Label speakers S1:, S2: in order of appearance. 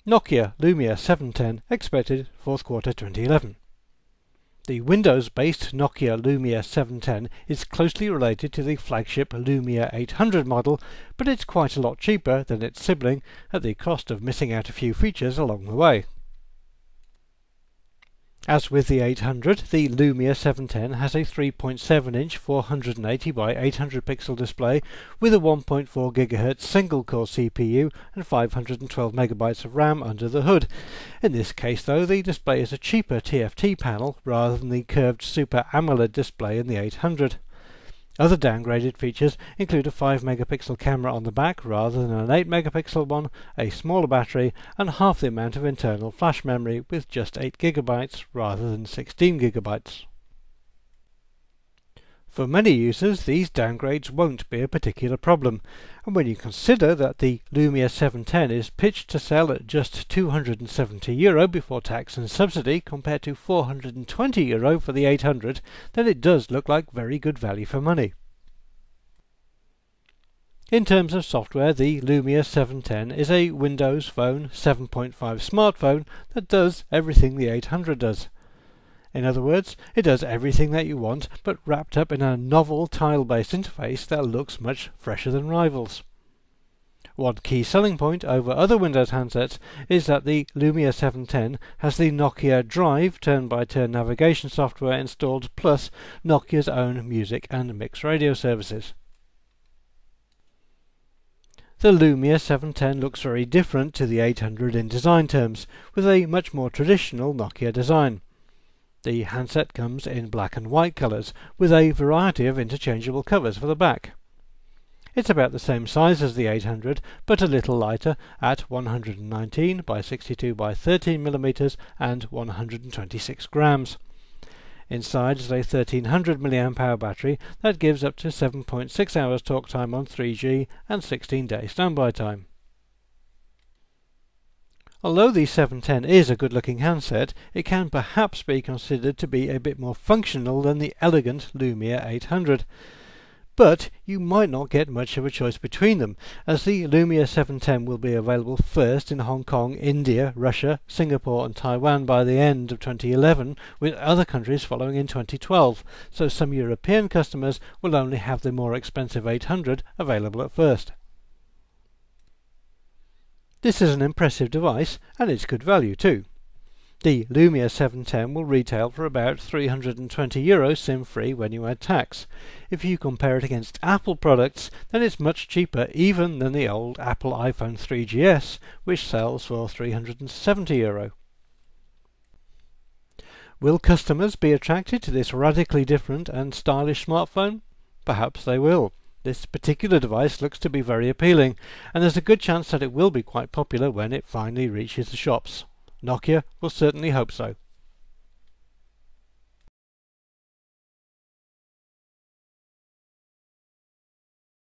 S1: Nokia Lumia 710 expected fourth quarter 2011. The Windows-based Nokia Lumia 710 is closely related to the flagship Lumia 800 model, but it's quite a lot cheaper than its sibling at the cost of missing out a few features along the way. As with the 800, the Lumia 710 has a 3.7-inch 480 by 800 pixel display with a 1.4 GHz single-core CPU and 512 MB of RAM under the hood. In this case, though, the display is a cheaper TFT panel rather than the curved Super AMOLED display in the 800. Other downgraded features include a 5 megapixel camera on the back rather than an 8 megapixel one, a smaller battery, and half the amount of internal flash memory with just 8 GB rather than 16 GB. For many users, these downgrades won't be a particular problem, and when you consider that the Lumia 710 is pitched to sell at just €270 before tax and subsidy compared to €420 for the 800, then it does look like very good value for money. In terms of software, the Lumia 710 is a Windows Phone 7.5 smartphone that does everything the 800 does. In other words, it does everything that you want, but wrapped up in a novel tile-based interface that looks much fresher than rivals. One key selling point over other Windows handsets is that the Lumia 710 has the Nokia Drive turn-by-turn navigation software installed, plus Nokia's own music and mixed radio services. The Lumia 710 looks very different to the 800 in design terms, with a much more traditional Nokia design. The handset comes in black and white colours, with a variety of interchangeable covers for the back. It's about the same size as the 800, but a little lighter at 119 by 62 by 13 mm and 126 grams. Inside is a 1300 mAh battery that gives up to 7.6 hours talk time on 3G and 16 days standby time. Although the 710 is a good-looking handset, it can perhaps be considered to be a bit more functional than the elegant Lumia 800. But you might not get much of a choice between them, as the Lumia 710 will be available first in Hong Kong, India, Russia, Singapore and Taiwan by the end of 2011, with other countries following in 2012, so some European customers will only have the more expensive 800 available at first. This is an impressive device, and it's good value too. The Lumia 710 will retail for about €320 SIM-free when you add tax. If you compare it against Apple products, then it's much cheaper even than the old Apple iPhone 3GS, which sells for €370. Will customers be attracted to this radically different and stylish smartphone? Perhaps they will. This particular device looks to be very appealing, and there's a good chance that it will be quite popular when it finally reaches the shops. Nokia will certainly hope so.